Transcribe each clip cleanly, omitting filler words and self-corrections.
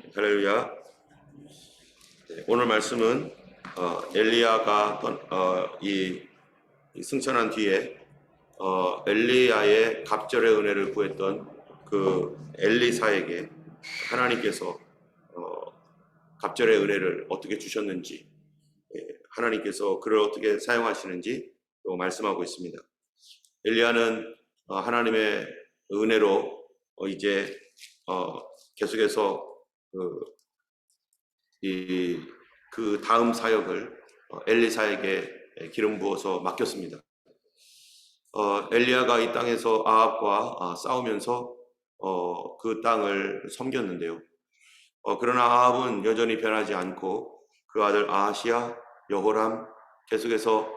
할렐루야. 오늘 말씀은 엘리야가 이 승천한 뒤에 엘리야의 갑절의 은혜를 구했던 그 엘리사에게 하나님께서 갑절의 은혜를 어떻게 주셨는지, 하나님께서 그를 어떻게 사용하시는지 또 말씀하고 있습니다. 엘리야는 하나님의 은혜로 이제 계속해서 그 다음 사역을 엘리사에게 기름 부어서 맡겼습니다. 엘리야가 이 땅에서 아합과 싸우면서 그 땅을 섬겼는데요. 그러나 아합은 여전히 변하지 않고 그 아들 아하시야, 여호람 계속해서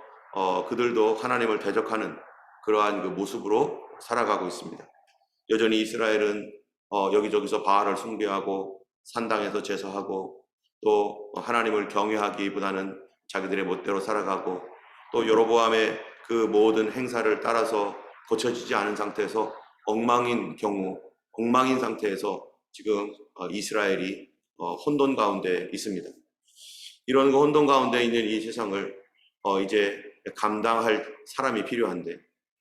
그들도 하나님을 대적하는 그러한 그 모습으로 살아가고 있습니다. 여전히 이스라엘은 여기저기서 바알을 숭배하고 산당에서 제사하고 또 하나님을 경외하기보다는 자기들의 멋대로 살아가고 또 여로보암의 그 모든 행사를 따라서 고쳐지지 않은 상태에서 엉망인 상태에서 지금 이스라엘이 혼돈 가운데 있습니다. 이런 혼돈 가운데 있는 이 세상을 이제 감당할 사람이 필요한데,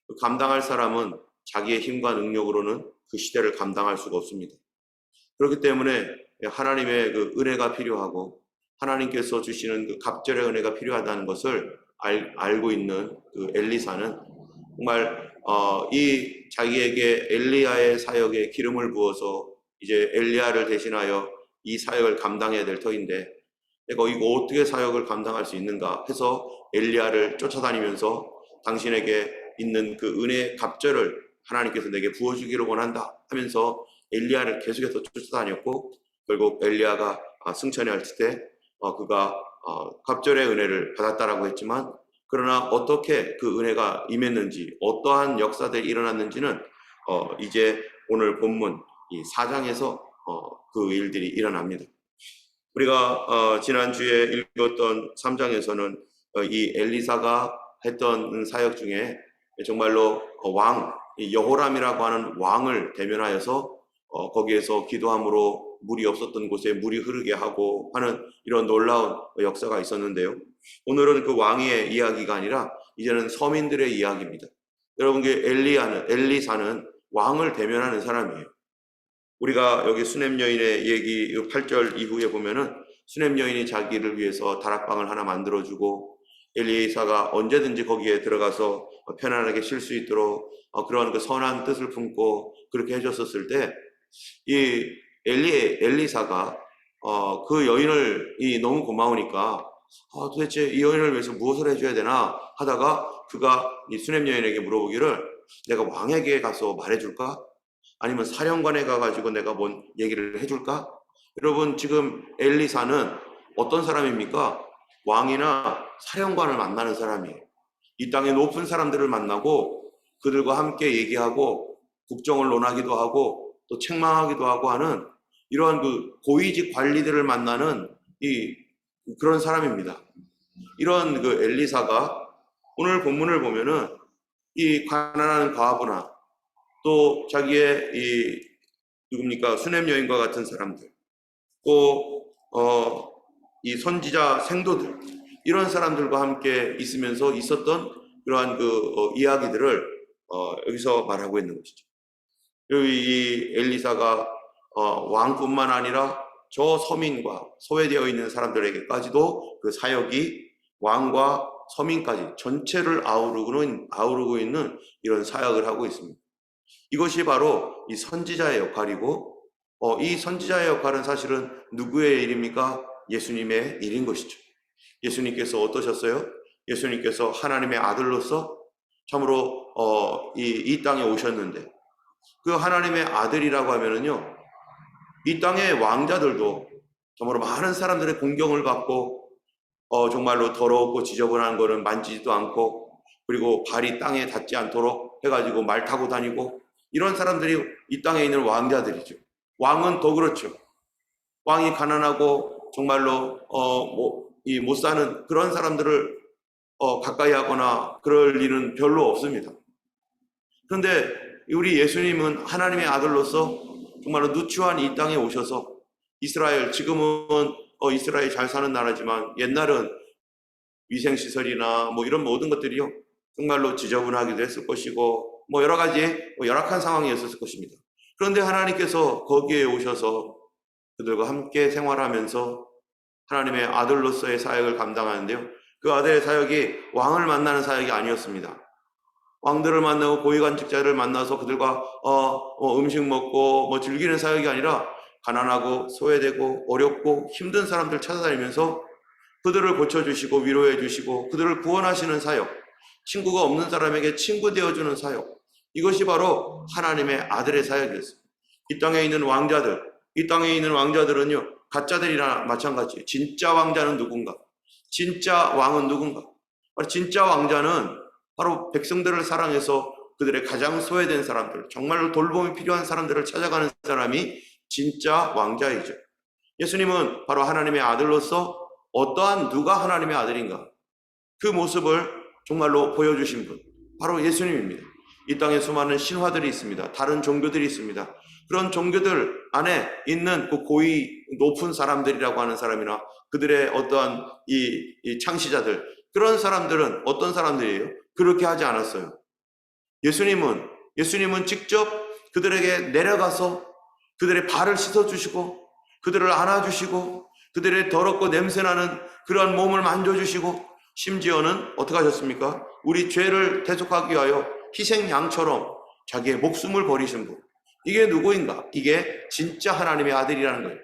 그 감당할 사람은 자기의 힘과 능력으로는 그 시대를 감당할 수가 없습니다. 그렇기 때문에 하나님의 그 은혜가 필요하고 하나님께서 주시는 그 갑절의 은혜가 필요하다는 것을 알고 있는 그 엘리사는 정말 이 자기에게 엘리야의 사역에 기름을 부어서 이제 엘리야를 대신하여 이 사역을 감당해야 될 터인데, 내가 이거 어떻게 사역을 감당할 수 있는가 해서 엘리야를 쫓아다니면서 당신에게 있는 그 은혜의 갑절을 하나님께서 내게 부어주기를 원한다 하면서 엘리야를 계속해서 쫓아다녔고, 결국 엘리야가 승천할 때 그가 갑절의 은혜를 받았다라고 했지만, 그러나 어떻게 그 은혜가 임했는지, 어떠한 역사들이 일어났는지는 이제 오늘 본문 이 4장에서 그 일들이 일어납니다. 우리가 지난주에 읽었던 3장에서는 이 엘리사가 했던 사역 중에 정말로 여호람이라고 하는 왕을 대면하여서 거기에서 기도함으로 물이 없었던 곳에 물이 흐르게 하고 하는 이런 놀라운 역사가 있었는데요. 오늘은 그 왕의 이야기가 아니라 이제는 서민들의 이야기입니다. 여러분, 엘리사는 왕을 대면하는 사람이에요. 우리가 여기 수넴 여인의 얘기 8절 이후에 보면은 수넴 여인이 자기를 위해서 다락방을 하나 만들어주고 엘리사가 언제든지 거기에 들어가서 편안하게 쉴 수 있도록 그런 그 선한 뜻을 품고 그렇게 해줬었을 때, 이 엘리사가 그 여인을 너무 고마우니까 도대체 이 여인을 위해서 무엇을 해줘야 되나 하다가 그가 이 수넴 여인에게 물어보기를, 내가 왕에게 가서 말해줄까? 아니면 사령관에 가가지고 내가 뭔 얘기를 해줄까? 여러분, 지금 엘리사는 어떤 사람입니까? 왕이나 사령관을 만나는 사람이에요. 이 땅의 높은 사람들을 만나고 그들과 함께 얘기하고 국정을 논하기도 하고 또 책망하기도 하고 하는 이러한 그 고위직 관리들을 만나는 그런 사람입니다. 이런 그 엘리사가 오늘 본문을 보면은 이 가난한 과부나 또 자기의 수넴 여인과 같은 사람들, 또 이 선지자 생도들, 이런 사람들과 함께 있으면서 있었던 그러한 이야기들을 여기서 말하고 있는 것이죠. 그리고 이 엘리사가 왕뿐만 아니라 저 서민과 소외되어 있는 사람들에게까지도 그 사역이 왕과 서민까지 전체를 아우르고 있는 이런 사역을 하고 있습니다. 이것이 바로 이 선지자의 역할이고, 이 선지자의 역할은 사실은 누구의 일입니까? 예수님의 일인 것이죠. 예수님께서 어떠셨어요? 예수님께서 하나님의 아들로서 참으로 이 땅에 오셨는데, 그 하나님의 아들이라고 하면은요, 이 땅의 왕자들도 정말로 많은 사람들의 공경을 받고 정말로 더럽고 지저분한 거는 만지지도 않고, 그리고 발이 땅에 닿지 않도록 해가지고 말 타고 다니고, 이런 사람들이 이 땅에 있는 왕자들이죠. 왕은 더 그렇죠. 왕이 가난하고 정말로 못 사는 그런 사람들을 가까이 하거나 그럴 일은 별로 없습니다. 그런데 우리 예수님은 하나님의 아들로서 정말로 누추한 이 땅에 오셔서 이스라엘, 지금은 이스라엘 잘 사는 나라지만 옛날은 위생시설이나 뭐 이런 모든 것들이요, 정말로 지저분하기도 했을 것이고, 뭐 여러 가지 열악한 상황이었을 것입니다. 그런데 하나님께서 거기에 오셔서 그들과 함께 생활하면서 하나님의 아들로서의 사역을 감당하는데요. 그 아들의 사역이 왕을 만나는 사역이 아니었습니다. 왕들을 만나고 고위관직자를 만나서 그들과 음식 먹고 뭐 즐기는 사역이 아니라 가난하고 소외되고 어렵고 힘든 사람들 찾아다니면서 그들을 고쳐주시고 위로해 주시고 그들을 구원하시는 사역, 친구가 없는 사람에게 친구 되어주는 사역, 이것이 바로 하나님의 아들의 사역이었습니다. 이 땅에 있는 왕자들은요, 가짜들이나 마찬가지예요. 진짜 왕자는 누군가? 진짜 왕은 누군가? 바로 진짜 왕자는 바로 백성들을 사랑해서 그들의 가장 소외된 사람들, 정말로 돌봄이 필요한 사람들을 찾아가는 사람이 진짜 왕자이죠. 예수님은 바로 하나님의 아들로서 어떠한 누가 하나님의 아들인가? 그 모습을 정말로 보여주신 분, 바로 예수님입니다. 이 땅에 수많은 신화들이 있습니다. 다른 종교들이 있습니다. 그런 종교들 안에 있는 그 고위 높은 사람들이라고 하는 사람이나 그들의 어떠한 이 창시자들, 그런 사람들은 어떤 사람들이에요? 그렇게 하지 않았어요. 예수님은 직접 그들에게 내려가서 그들의 발을 씻어주시고 그들을 안아주시고 그들의 더럽고 냄새나는 그러한 몸을 만져주시고 심지어는 어떻게 하셨습니까? 우리 죄를 대속하기 위하여 희생양처럼 자기의 목숨을 버리신 분. 이게 누구인가? 이게 진짜 하나님의 아들이라는 거예요.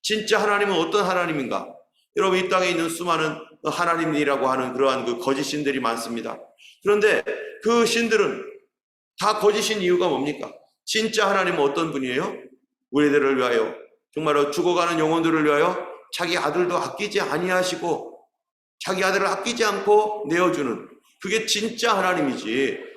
진짜 하나님은 어떤 하나님인가? 여러분, 이 땅에 있는 수많은 하나님이라고 하는 그러한 그 거짓 신들이 많습니다. 그런데 그 신들은 다 거짓인 이유가 뭡니까? 진짜 하나님은 어떤 분이에요? 우리들을 위하여, 정말로 죽어가는 영혼들을 위하여 자기 아들도 아끼지 아니하시고 자기 아들을 아끼지 않고 내어주는, 그게 진짜 하나님이지.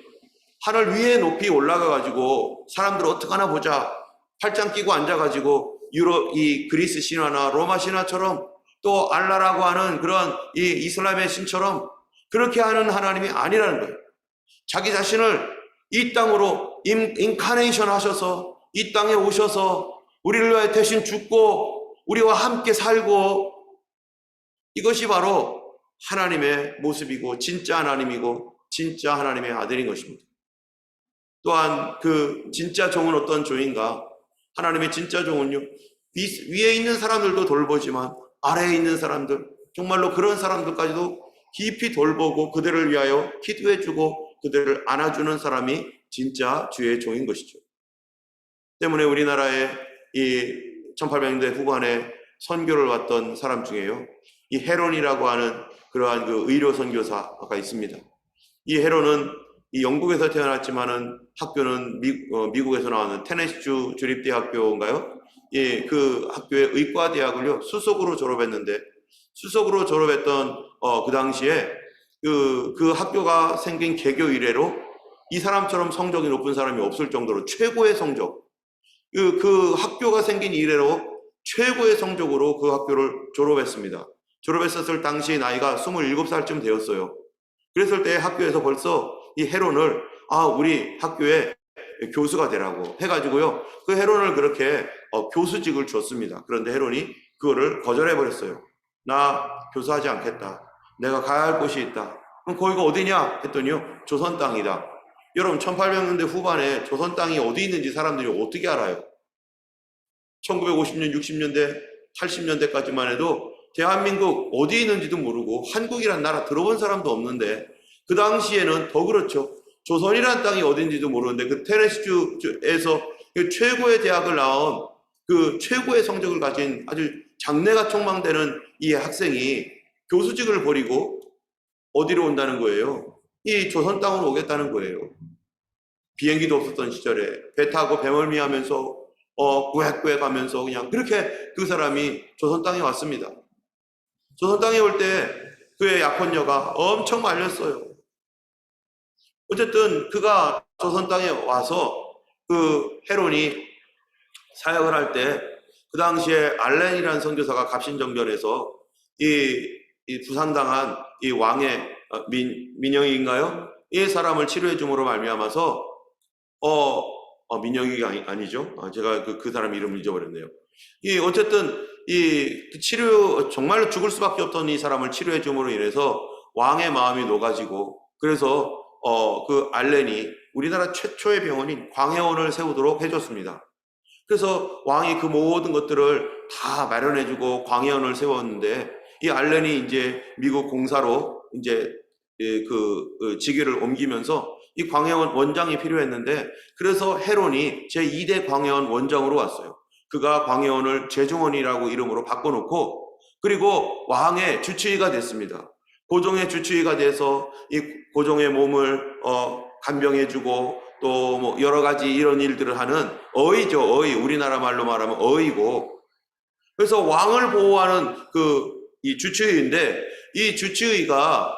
하늘 위에 높이 올라가가지고 사람들 어떡하나 보자 팔짱 끼고 앉아가지고 이 그리스 신화나 로마 신화처럼 또 알라라고 하는 그런 이 이슬람의 신처럼 그렇게 하는 하나님이 아니라는 거예요. 자기 자신을 이 땅으로 인카네이션 하셔서 이 땅에 오셔서 우리를 위해 대신 죽고 우리와 함께 살고, 이것이 바로 하나님의 모습이고 진짜 하나님이고 진짜 하나님의 아들인 것입니다. 또한 그 진짜 종은 어떤 종인가? 하나님의 진짜 종은요, 위에 있는 사람들도 돌보지만 아래에 있는 사람들, 정말로 그런 사람들까지도 깊이 돌보고 그들을 위하여 기도해주고 그들을 안아주는 사람이 진짜 주의 종인 것이죠. 때문에 우리나라에 이 1800년대 후반에 선교를 왔던 사람 중에요, 이 헤론이라고 하는 그러한 그 의료 선교사가 있습니다. 이 헤론은 이 영국에서 태어났지만은 학교는 미국에서 나오는 테네시주 주립대학교인가요? 예, 그 학교의 의과대학을요 수석으로 졸업했는데, 수석으로 졸업했던 그 당시에 그 학교가 생긴 개교 이래로 이 사람처럼 성적이 높은 사람이 없을 정도로 최고의 성적, 그 학교가 생긴 이래로 최고의 성적으로 그 학교를 졸업했습니다. 졸업했었을 당시 나이가 27살쯤 되었어요. 그랬을 때 학교에서 벌써 이 헤론을 우리 학교에 교수가 되라고 해가지고요, 그 헤론을 그렇게 교수직을 줬습니다. 그런데 헤론이 그거를 거절해버렸어요. 나 교수하지 않겠다. 내가 가야 할 곳이 있다. 그럼 거기가 어디냐 했더니요, 조선 땅이다. 여러분, 1800년대 후반에 조선 땅이 어디 있는지 사람들이 어떻게 알아요? 1950년, 60년대, 80년대까지만 해도 대한민국 어디 있는지도 모르고 한국이란 나라 들어본 사람도 없는데, 그 당시에는 더 그렇죠. 조선이란 땅이 어딘지도 모르는데 그 테네시주에서 최고의 대학을 나온 그 최고의 성적을 가진 아주 장래가 촉망되는 이 학생이 교수직을 버리고 어디로 온다는 거예요? 이 조선 땅으로 오겠다는 거예요. 비행기도 없었던 시절에 배 타고 배멀미하면서 꾸역꾸역 하면서 그냥 그렇게 그 사람이 조선 땅에 왔습니다. 조선 땅에 올 때 그의 약혼녀가 엄청 말렸어요. 어쨌든 그가 조선 땅에 와서 그 헤론이 사역을 할 때 그 당시에 알렌이라는 선교사가 갑신정변에서 이 부상당한 이 왕의 민영이인가요? 이 사람을 치료해 줌으로 말미암아서 민영이가 아니죠. 제가 그 사람 이름을 잊어버렸네요. 이 어쨌든 이 치료 정말로 죽을 수밖에 없던 이 사람을 치료해 줌으로 인해서 왕의 마음이 녹아지고 그래서 그 알렌이 우리나라 최초의 병원인 광해원을 세우도록 해줬습니다. 그래서 왕이 그 모든 것들을 다 마련해주고 광해원을 세웠는데 이 알렌이 이제 미국 공사로 이제 그 직위를 옮기면서 이 광해원 원장이 필요했는데 그래서 헤론이 제2대 광해원 원장으로 왔어요. 그가 광해원을 제중원이라고 이름으로 바꿔놓고 그리고 왕의 주치의가 됐습니다. 고종의 주치의가 돼서 이 고종의 몸을 간병해주고 또 뭐 여러 가지 이런 일들을 하는 어의죠. 어의. 우리나라 말로 말하면 어의고. 그래서 왕을 보호하는 이 주치의인데 이 주치의가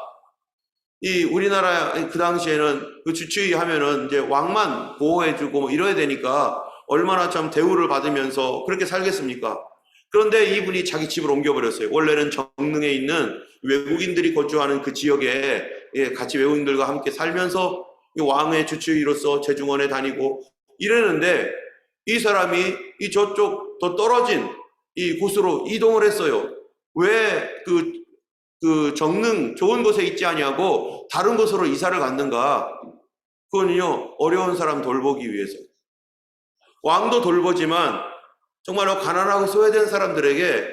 이 우리나라 그 당시에는 그 주치의 하면은 이제 왕만 보호해주고 뭐 이래야 되니까 얼마나 참 대우를 받으면서 그렇게 살겠습니까? 그런데 이분이 자기 집을 옮겨버렸어요. 원래는 정릉에 있는 외국인들이 거주하는 그 지역에 같이 외국인들과 함께 살면서 이 왕의 주치의로서 제중원에 다니고 이랬는데 이 사람이 이 저쪽 더 떨어진 이 곳으로 이동을 했어요. 왜 그 정릉 좋은 곳에 있지 아니하고 다른 곳으로 이사를 갔는가? 그건요 어려운 사람 돌보기 위해서. 왕도 돌보지만 정말로 가난하고 소외된 사람들에게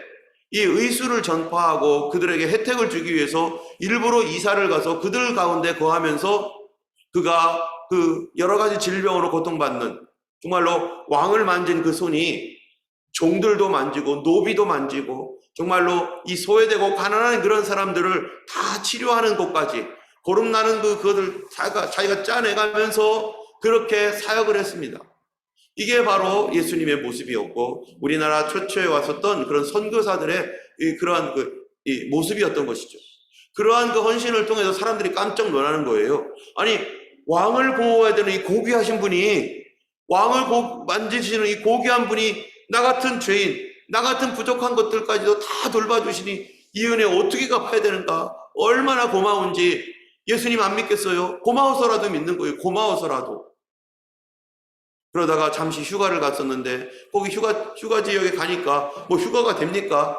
이 의술을 전파하고 그들에게 혜택을 주기 위해서 일부러 이사를 가서 그들 가운데 거하면서 그가 그 여러 가지 질병으로 고통받는 정말로 왕을 만진 그 손이 종들도 만지고 노비도 만지고 정말로 이 소외되고 가난한 그런 사람들을 다 치료하는 곳까지 거듭나는 그것을 자기가 짜내가면서 그렇게 사역을 했습니다. 이게 바로 예수님의 모습이었고 우리나라 최초에 왔었던 그런 선교사들의 그러한 이 모습이었던 것이죠. 그러한 그 헌신을 통해서 사람들이 깜짝 놀라는 거예요. 아니 왕을 보호해야 되는 이 고귀하신 분이 왕을 만지시는 이 고귀한 분이 나 같은 죄인, 나 같은 부족한 것들까지도 다 돌봐주시니 이 은혜 어떻게 갚아야 되는가? 얼마나 고마운지 예수님 안 믿겠어요? 고마워서라도 믿는 거예요. 고마워서라도. 그러다가 잠시 휴가를 갔었는데 거기 휴가 지역에 가니까 뭐 휴가가 됩니까?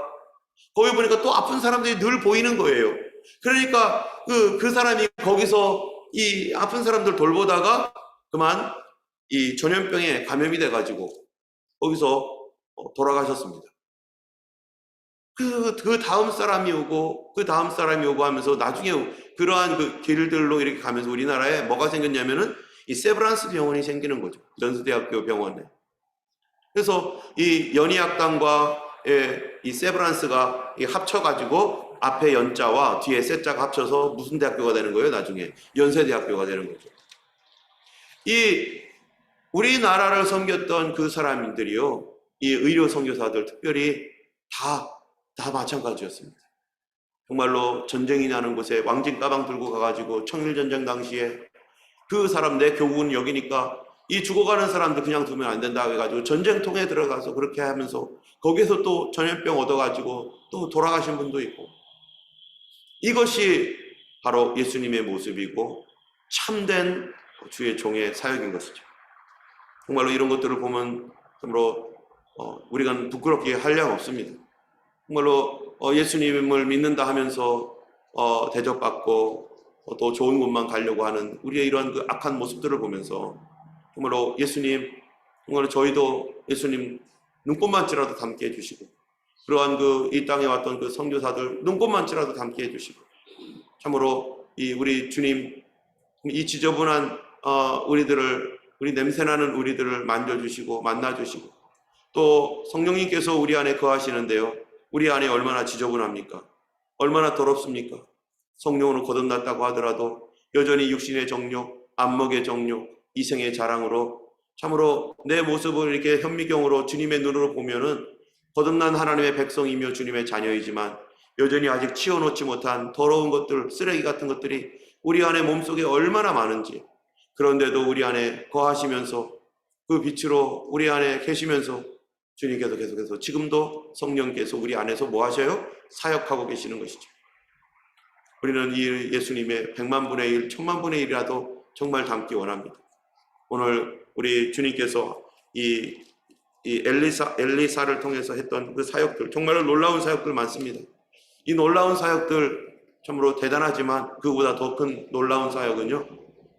거기 보니까 또 아픈 사람들이 늘 보이는 거예요. 그러니까 그 사람이 거기서 이 아픈 사람들 돌보다가 그만 이 전염병에 감염이 돼가지고 거기서 돌아가셨습니다. 그 다음 사람이 오고 그 다음 사람이 오고 하면서 나중에 그러한 그 길들로 이렇게 가면서 우리나라에 뭐가 생겼냐면은 이 세브란스 병원이 생기는 거죠. 연수대학교 병원에. 그래서 이 연희학당과 이 세브란스가 합쳐가지고 앞에 연자와 뒤에 세자가 합쳐서 무슨 대학교가 되는 거예요? 나중에 연세대학교가 되는 거죠. 이 우리나라를 섬겼던 그 사람들이요, 이 의료 선교사들 특별히 다 마찬가지였습니다. 정말로 전쟁이 나는 곳에 왕진 가방 들고 가가지고 청일전쟁 당시에 그 사람 내 교훈 여기니까 이 죽어가는 사람들 그냥 두면 안 된다 해가지고 전쟁통에 들어가서 그렇게 하면서 거기서 또 전염병 얻어가지고 또 돌아가신 분도 있고 이것이 바로 예수님의 모습이고 참된 주의 종의 사역인 것이죠. 정말로 이런 것들을 보면 정말로 우리가 부끄럽게 한량 없습니다. 정말로 예수님을 믿는다 하면서 대접받고 또 좋은 곳만 가려고 하는 우리의 이러한 그 악한 모습들을 보면서 정말로 예수님, 정말로 저희도 예수님 눈꽃만치라도 닮게 해주시고 그러한 이 땅에 왔던 그 선교사들 눈꽃만치라도 닮게 해주시고 참으로 우리 주님 이 지저분한 우리 냄새나는 우리들을 만져주시고 만나주시고 또 성령님께서 우리 안에 거하시는데요. 우리 안에 얼마나 지저분합니까? 얼마나 더럽습니까? 성령으로 거듭났다고 하더라도 여전히 육신의 정욕, 안목의 정욕, 이생의 자랑으로 참으로 내 모습을 이렇게 현미경으로 주님의 눈으로 보면은 거듭난 하나님의 백성이며 주님의 자녀이지만 여전히 아직 치워놓지 못한 더러운 것들, 쓰레기 같은 것들이 우리 안에 몸속에 얼마나 많은지 그런데도 우리 안에 거하시면서 그 빛으로 우리 안에 계시면서 주님께서 계속해서 지금도 성령께서 우리 안에서 뭐 하셔요? 사역하고 계시는 것이죠. 우리는 이 예수님의 100만분의 1, 1000만분의 1이라도 정말 닮기 원합니다. 오늘 우리 주님께서 이 이 엘리사를 통해서 했던 그 사역들, 정말로 놀라운 사역들 많습니다. 이 놀라운 사역들 참으로 대단하지만 그보다 더 큰 놀라운 사역은요,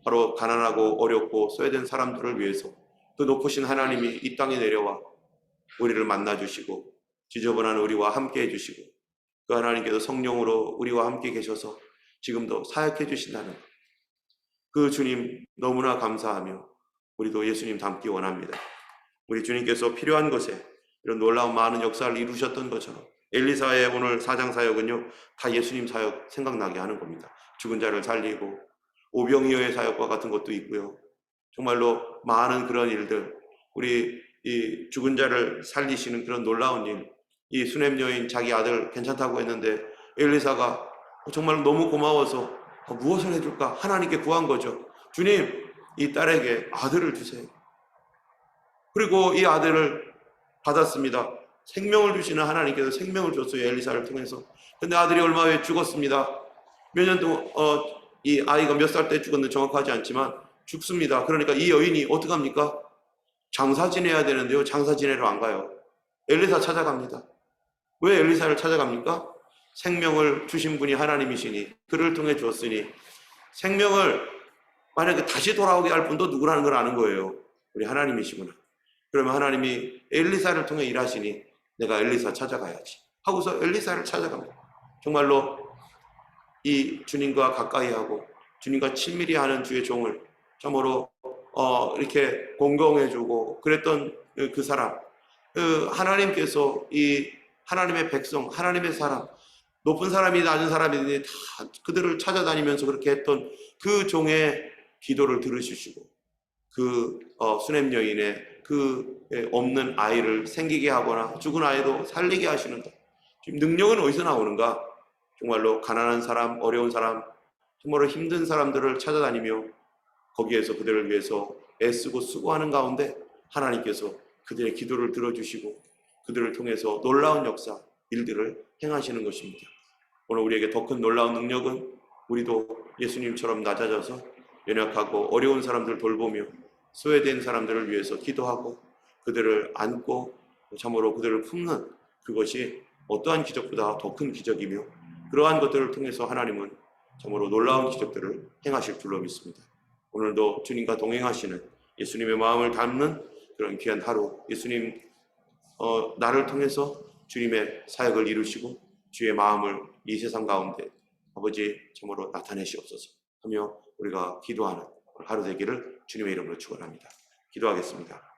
바로 가난하고 어렵고 소외된 사람들을 위해서 그 높으신 하나님이 이 땅에 내려와 우리를 만나주시고 지저분한 우리와 함께 해주시고 그 하나님께서 성령으로 우리와 함께 계셔서 지금도 사역해 주신다는 그 주님 너무나 감사하며 우리도 예수님 닮기 원합니다. 우리 주님께서 필요한 것에 이런 놀라운 많은 역사를 이루셨던 것처럼 엘리사의 오늘 사장 사역은요, 다 예수님 사역 생각나게 하는 겁니다. 죽은 자를 살리고 오병이어의 사역과 같은 것도 있고요. 정말로 많은 그런 일들, 우리 이 죽은 자를 살리시는 그런 놀라운 일, 이 수넴 여인 자기 아들 괜찮다고 했는데 엘리사가 정말 너무 고마워서 무엇을 해줄까 하나님께 구한 거죠. 주님, 이 딸에게 아들을 주세요. 그리고 이 아들을 받았습니다. 생명을 주시는 하나님께서 생명을 줬어요. 엘리사를 통해서. 근데 아들이 얼마 후에 죽었습니다. 몇 년 동안 이 아이가 몇 살 때 죽었는지 정확하지 않지만 죽습니다. 그러니까 이 여인이 어떡합니까? 장사 지내야 되는데요. 장사 지내러 안 가요. 엘리사 찾아갑니다. 왜 엘리사를 찾아갑니까? 생명을 주신 분이 하나님이시니 그를 통해 주었으니 생명을 만약에 다시 돌아오게 할 분도 누구라는 걸 아는 거예요. 우리 하나님이시구나. 그러면 하나님이 엘리사를 통해 일하시니 내가 엘리사 찾아가야지 하고서 엘리사를 찾아갑니다. 정말로 이 주님과 가까이 하고 주님과 친밀히 하는 주의 종을 참으로 이렇게 공경해주고 그랬던 그 사람, 하나님께서 이 하나님의 백성, 하나님의 사람, 높은 사람이 낮은 사람이니 다 그들을 찾아다니면서 그렇게 했던 그 종의 기도를 들으시고 그 수넴 여인의 그 없는 아이를 생기게 하거나 죽은 아이도 살리게 하시는 것. 지금 능력은 어디서 나오는가? 정말로 가난한 사람, 어려운 사람, 정말로 힘든 사람들을 찾아다니며 거기에서 그들을 위해서 애쓰고 수고하는 가운데 하나님께서 그들의 기도를 들어주시고 그들을 통해서 놀라운 역사, 일들을 행하시는 것입니다. 오늘 우리에게 더 큰 놀라운 능력은 우리도 예수님처럼 낮아져서 연약하고 어려운 사람들을 돌보며 소외된 사람들을 위해서 기도하고 그들을 안고 참으로 그들을 품는 그것이 어떠한 기적보다 더 큰 기적이며 그러한 것들을 통해서 하나님은 참으로 놀라운 기적들을 행하실 줄로 믿습니다. 오늘도 주님과 동행하시는 예수님의 마음을 담는 그런 귀한 하루, 예수님 나를 통해서 주님의 사역을 이루시고 주의 마음을 이 세상 가운데 아버지 참으로 나타내시옵소서 하며 우리가 기도하는 하루 되기를 주님의 이름으로 축원합니다. 기도하겠습니다.